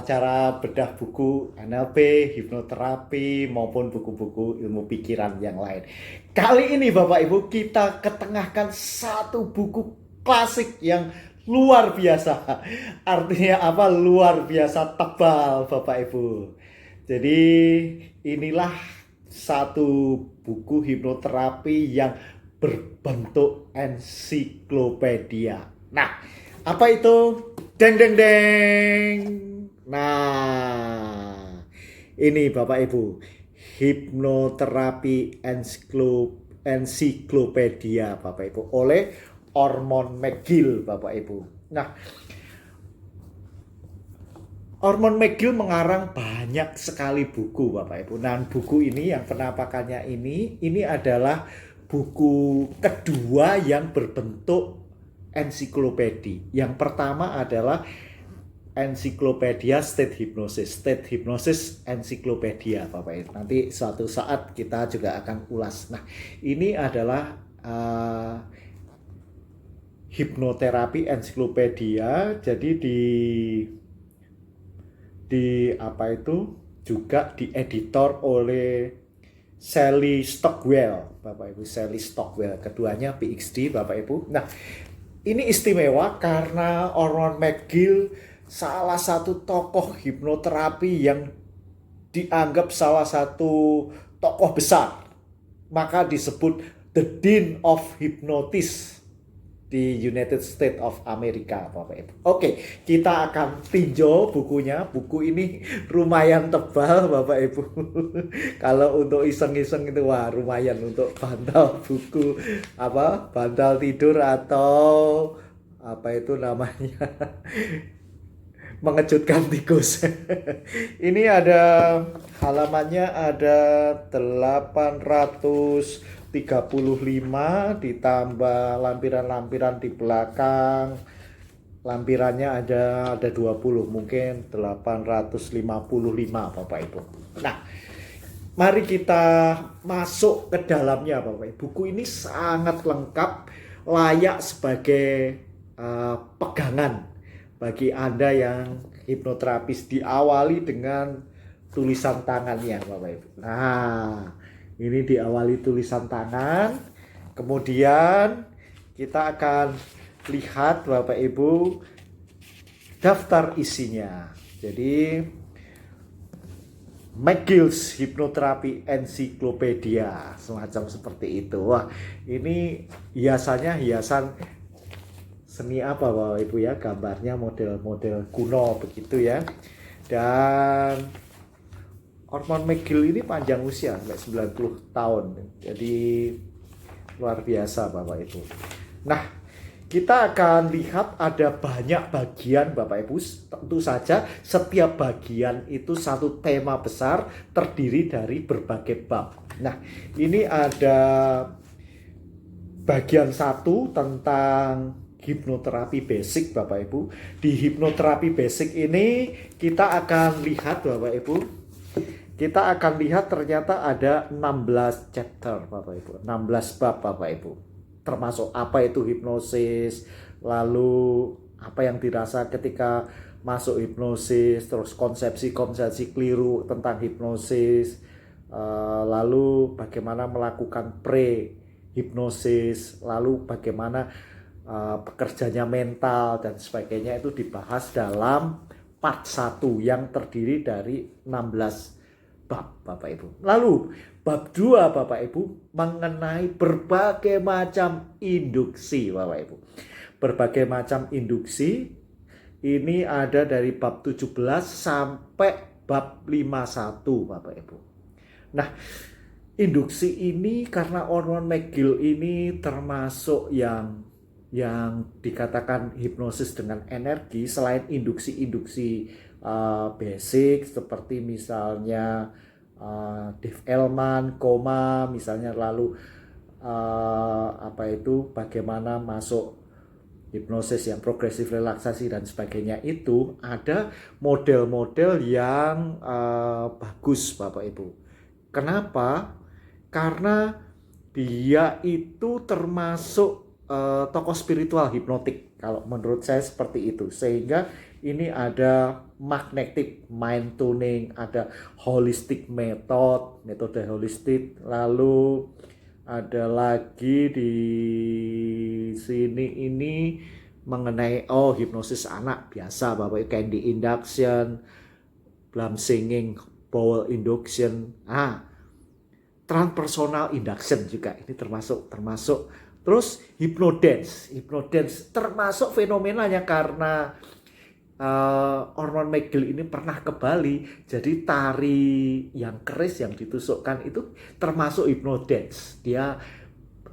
cara bedah buku NLP, hipnoterapi, maupun buku-buku ilmu pikiran yang lain. Kali ini Bapak Ibu kita ketengahkan satu buku klasik yang luar biasa. Artinya apa? Luar biasa tebal Bapak Ibu. Jadi inilah satu buku hipnoterapi yang berbentuk ensiklopedia. Nah, apa itu? Deng deng deng. Nah, ini Bapak Ibu, hipnoterapi ensiklopedia Bapak Ibu oleh Ormond McGill Bapak Ibu. Nah, Ormond McGill mengarang banyak sekali buku Bapak Ibu. Nah, buku ini yang penampakannya ini adalah buku kedua yang berbentuk ensiklopedia. Yang pertama adalah ensiklopedia State Hypnosis ensiklopedia Bapak Ibu. Nanti suatu saat kita juga akan ulas. Nah, ini adalah hipnoterapi ensiklopedia. Jadi di apa itu juga dieditor oleh Sally Stockwell Bapak Ibu. Sally Stockwell, keduanya PhD Bapak Ibu. Nah, ini istimewa karena Ormond McGill salah satu tokoh hipnoterapi yang dianggap salah satu tokoh besar. Maka disebut The Dean of Hypnosis di United States of America Bapak Ibu. Oke, kita akan tinjau bukunya. Buku ini lumayan tebal Bapak Ibu. Kalau untuk iseng-iseng itu wah lumayan untuk bantal buku bantal tidur atau apa itu namanya mengejutkan tikus. Ini ada halamannya ada 835 ditambah lampiran-lampiran di belakang. Lampirannya ada 20, mungkin 855 Bapak Ibu. Nah, mari kita masuk ke dalamnya Bapak Ibu. Buku ini sangat lengkap, layak sebagai pegangan bagi Anda yang hipnoterapis. Diawali dengan tulisan tangannya Bapak Ibu. Nah, ini diawali tulisan tangan. Kemudian kita akan lihat Bapak Ibu daftar isinya. Jadi McGill's Hypnotherapy Encyclopedia, semacam seperti itu. Wah, ini hiasan seni apa Bapak Ibu ya, gambarnya model-model kuno begitu ya. Dan Ormond McGill ini panjang usia sampai 90 tahun. Jadi luar biasa Bapak Ibu. Nah, kita akan lihat ada banyak bagian Bapak Ibu. Tentu saja setiap bagian itu satu tema besar terdiri dari berbagai bab. Nah, ini ada bagian 1 tentang hipnoterapi basic Bapak Ibu. Di hipnoterapi basic ini kita akan lihat Bapak Ibu. Kita akan lihat ternyata ada 16 chapter Bapak Ibu. 16 bab Bapak Ibu. Termasuk apa itu hipnosis, lalu apa yang dirasa ketika masuk hipnosis, terus konsepsi-konsepsi keliru tentang hipnosis, lalu bagaimana melakukan pre-hipnosis, lalu bagaimana pekerjanya mental dan sebagainya, itu dibahas dalam part 1 yang terdiri dari 16 bab Bapak Ibu. Lalu bab 2 Bapak Ibu mengenai berbagai macam induksi Bapak Ibu. Berbagai macam induksi ini ada dari bab 17 sampai bab 51 Bapak Ibu. Nah, induksi ini karena Ormond McGill ini termasuk yang dikatakan hipnosis dengan energi. Selain induksi-induksi basic seperti misalnya Dave Elman, koma misalnya, lalu bagaimana masuk hipnosis yang progresif relaksasi dan sebagainya, itu ada model-model yang bagus Bapak Ibu. Kenapa? Karena dia itu termasuk tokoh spiritual hipnotik, kalau menurut saya seperti itu. Sehingga ini ada magnetic mind tuning, ada holistic method, metode holistik, lalu ada lagi di sini ini mengenai hipnosis anak biasa Bapak, candy induction, plum singing, bowel induction, transpersonal induction juga ini termasuk. Terus hypnodance termasuk fenomenanya karena Ormond McGill ini pernah ke Bali, jadi tari yang keris yang ditusukkan itu termasuk hypnodance. Dia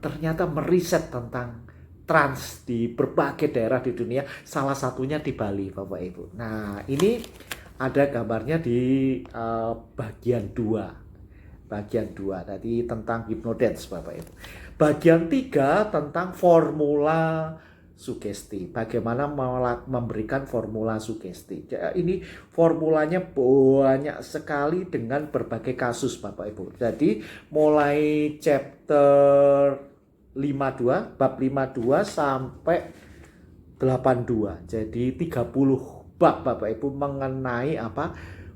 ternyata meriset tentang trans di berbagai daerah di dunia, salah satunya di Bali Bapak Ibu. Nah ini ada gambarnya di bagian 2 tadi tentang hypnodance Bapak Ibu. Bagian 3 tentang formula sugesti, bagaimana memberikan formula sugesti. Ini formulanya banyak sekali dengan berbagai kasus Bapak Ibu. Jadi mulai chapter 52, bab 52 sampai 82. Jadi 30 bab Bapak Ibu mengenai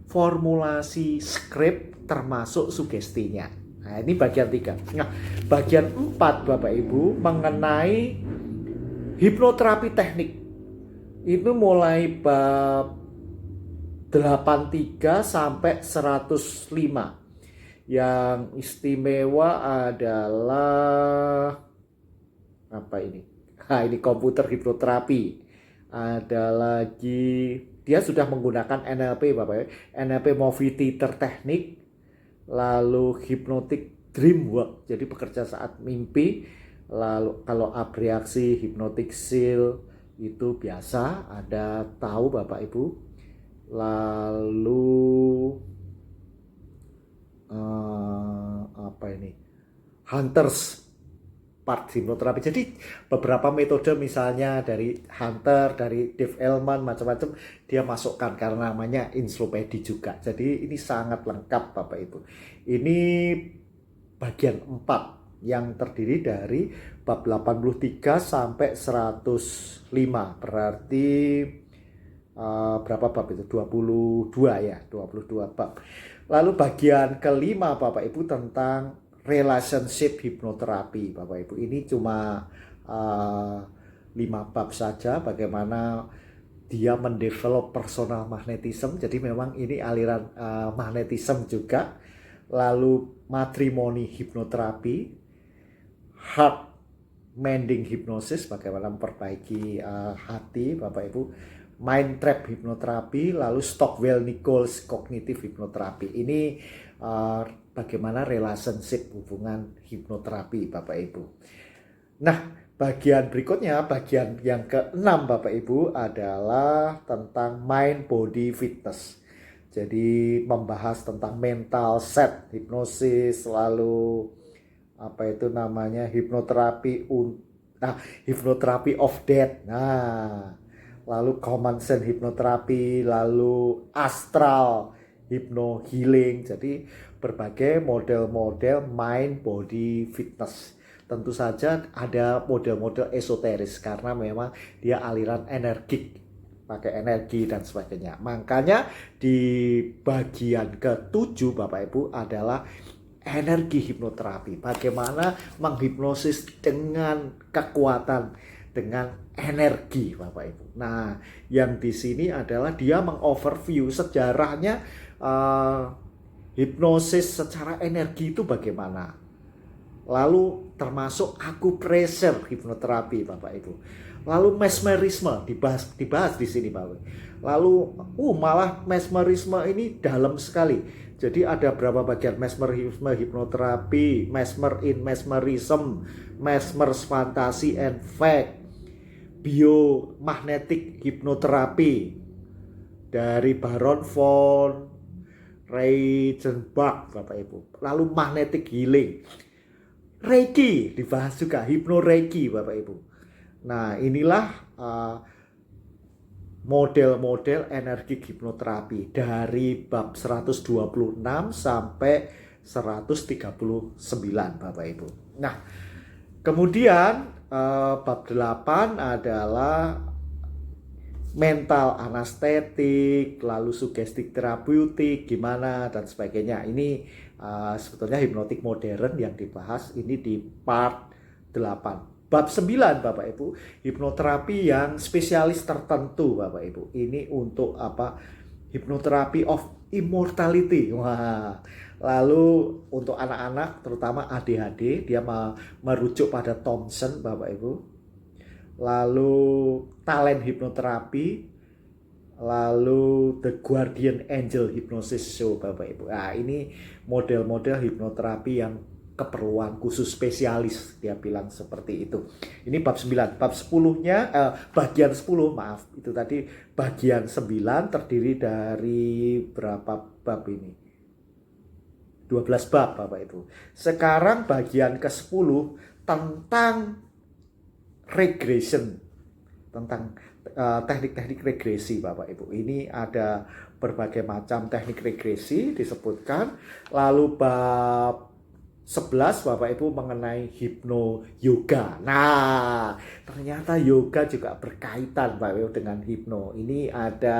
formulasi skrip termasuk sugestinya. Nah, ini bagian 3. Nah, bagian 4 Bapak Ibu mengenai hipnoterapi teknik. Itu mulai bab 83 sampai 105. Yang istimewa adalah ini komputer hipnoterapi. Ada lagi dia sudah menggunakan NLP Bapak ya. NLP movie theater teknik, lalu hypnotic dream work, jadi bekerja saat mimpi. Lalu kalau abreaksi hypnotic seal itu biasa, ada tahu Bapak Ibu. Lalu Hunters part hipnoterapi. Jadi beberapa metode misalnya dari Hunter, dari Dave Elman, macam-macam dia masukkan karena namanya encyclopedia juga. Jadi ini sangat lengkap Bapak Ibu. Ini bagian 4 yang terdiri dari bab 83 sampai 105. Berarti berapa bab itu? 22 ya, 22 bab. Lalu bagian kelima Bapak Ibu tentang relationship hipnoterapi Bapak Ibu. Ini cuma 5 bab saja, bagaimana dia mendevelop personal magnetism. Jadi memang ini aliran magnetism juga. Lalu matrimoni hipnoterapi, heart mending hypnosis, bagaimana memperbaiki hati Bapak Ibu, mind trap hipnoterapi, lalu Stockwell-Nichols cognitive hipnoterapi. Ini bagaimana relationship hubungan hipnoterapi Bapak Ibu. Nah, bagian berikutnya, bagian yang ke-6 Bapak Ibu adalah tentang mind body fitness. Jadi membahas tentang mental set hipnosis, lalu hipnoterapi of death. Lalu common sense hipnoterapi, lalu astral hypno healing. Jadi berbagai model-model mind body fitness. Tentu saja ada model-model esoteris karena memang dia aliran energik, pakai energi dan sebagainya. Makanya di bagian ke-7 Bapak Ibu adalah energi hipnoterapi. Bagaimana menghipnosis dengan kekuatan, dengan energi Bapak Ibu. Nah, yang di sini adalah dia mengoverview sejarahnya hipnosis secara energi itu bagaimana. Lalu termasuk acupressure hipnoterapi Bapak Ibu. Lalu mesmerisme dibahas di sini Bapak. Lalu malah mesmerisme ini dalam sekali. Jadi ada berapa bagian mesmerisme hipnoterapi, mesmer in mesmerism, mesmer's fantasy and fact, biomagnetic hipnoterapi dari Baron von Reichenbach Bapak Ibu. Lalu magnetic healing, Reiki dibahas juga, hipnoreiki Bapak Ibu. Nah, inilah model-model energi hipnoterapi dari bab 126 sampai 139 Bapak Ibu. Nah, kemudian bab 8 adalah mental anestetik, lalu sugestik terapeutik, gimana dan sebagainya. Ini sebetulnya hipnotik modern yang dibahas ini di part 8. Bab 9 Bapak Ibu, hipnoterapi yang spesialis tertentu Bapak Ibu. Ini untuk apa? Hipnoterapi of immortality. Wah. Lalu untuk anak-anak terutama ADHD dia merujuk pada Thompson Bapak Ibu. Lalu talent hipnoterapi, lalu The Guardian Angel Hypnosis Show Bapak Ibu. Nah, ini model-model hipnoterapi yang keperluan khusus spesialis, dia bilang seperti itu. Ini bab 9. Bab 10-nya bagian 10, maaf. Itu tadi bagian 9 terdiri dari berapa bab ini? 12 bab Bapak Ibu. Sekarang bagian ke-10 tentang regression, tentang teknik-teknik regresi Bapak Ibu. Ini ada berbagai macam teknik regresi disebutkan. Lalu bab 11 Bapak Ibu mengenai hipno yoga. Nah, ternyata yoga juga berkaitan Bapak Ibu dengan hipno. Ini ada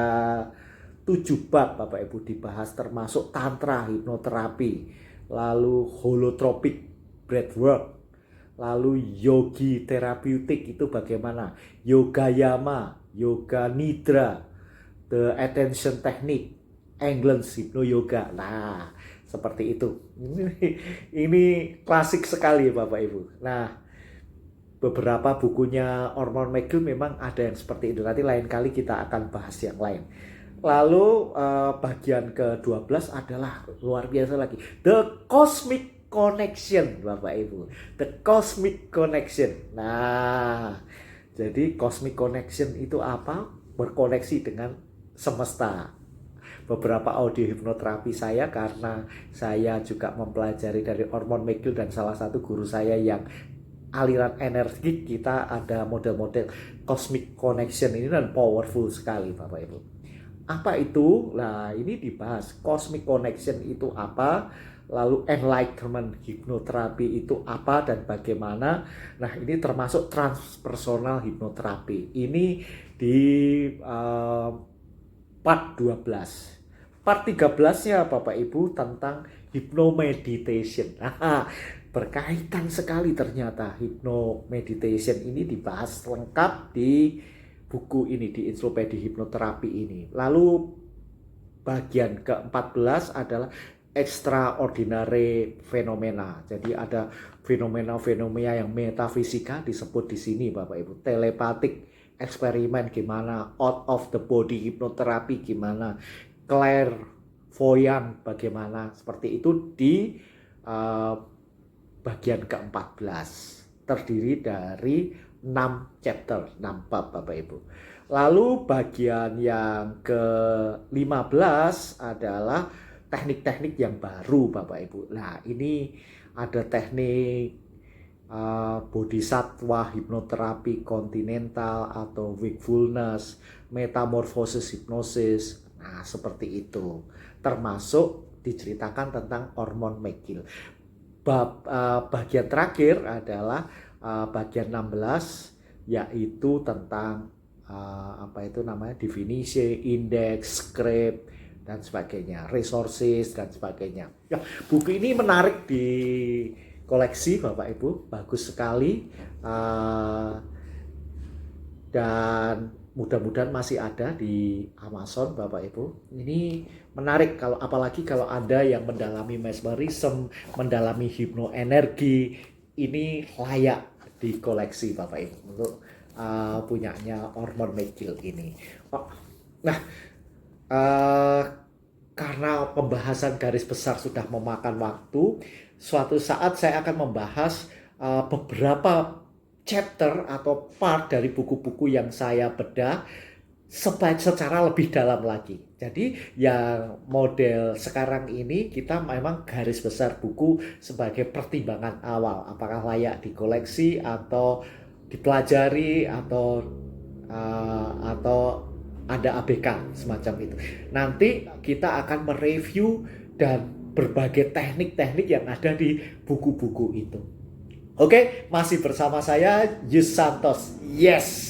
7 bab Bapak Ibu dibahas, termasuk tantra hipnoterapi, lalu holotropic breathwork, lalu yogi terapeutik itu bagaimana, yoga yama, yoga nidra, the attention technique, England's hypno yoga. Nah, seperti itu. Ini klasik sekali Bapak Ibu. Nah, beberapa bukunya Ormond McGill memang ada yang seperti itu. Nanti lain kali kita akan bahas yang lain. Lalu bagian ke-12 adalah luar biasa lagi, The Cosmic Connection Bapak Ibu. The Cosmic Connection. Nah, jadi Cosmic Connection itu apa? Berkoneksi dengan semesta. Beberapa audio hipnoterapi saya, karena saya juga mempelajari dari Ormond McGill dan salah satu guru saya yang aliran energi, kita ada model-model Cosmic Connection ini dan powerful sekali Bapak Ibu. Apa itu? Nah, ini dibahas. Cosmic Connection itu apa? Lalu enlightenment hipnoterapi itu apa dan bagaimana? Nah, ini termasuk transpersonal hipnoterapi. Ini di part 12. Part 13-nya Bapak Ibu tentang hypnomeditation. Nah, berkaitan sekali ternyata hypnomeditation ini dibahas lengkap di buku ini, di ensiklopedia hipnoterapi ini. Lalu bagian ke-14 adalah extraordinary phenomena. Jadi ada fenomena-fenomena yang metafisika disebut di sini Bapak Ibu. Telepatik eksperimen gimana, out of the body hipnoterapi gimana, clairvoyant bagaimana, seperti itu di bagian ke-14. Terdiri dari 6 chapter, 6 bab Bapak Ibu. Lalu bagian yang ke-15 adalah teknik-teknik yang baru Bapak Ibu. Nah, ini ada teknik bodhisattva hipnoterapi kontinental atau wakefulness, metamorphosis hipnosis. Nah, seperti itu. Termasuk diceritakan tentang Ormond McGill. Bagian terakhir adalah bagian 16, yaitu tentang apa itu namanya, definisi, indeks, script dan sebagainya, resources dan sebagainya. Ya, buku ini menarik di koleksi Bapak Ibu, bagus sekali, dan mudah-mudahan masih ada di Amazon Bapak Ibu. Ini menarik, kalau apalagi kalau Anda yang mendalami mesmerism, mendalami hipnoenergi, ini layak di koleksi Bapak Ibu untuk punyanya Ormond McGill ini. Nah, karena pembahasan garis besar sudah memakan waktu, suatu saat saya akan membahas beberapa chapter atau part dari buku-buku yang saya bedah secara lebih dalam lagi. Jadi yang model sekarang ini kita memang garis besar buku sebagai pertimbangan awal, apakah layak dikoleksi atau dipelajari atau ada ABK semacam itu. Nanti kita akan mereview dan berbagai teknik-teknik yang ada di buku-buku itu. Oke, masih bersama saya Yus Santos. Yes.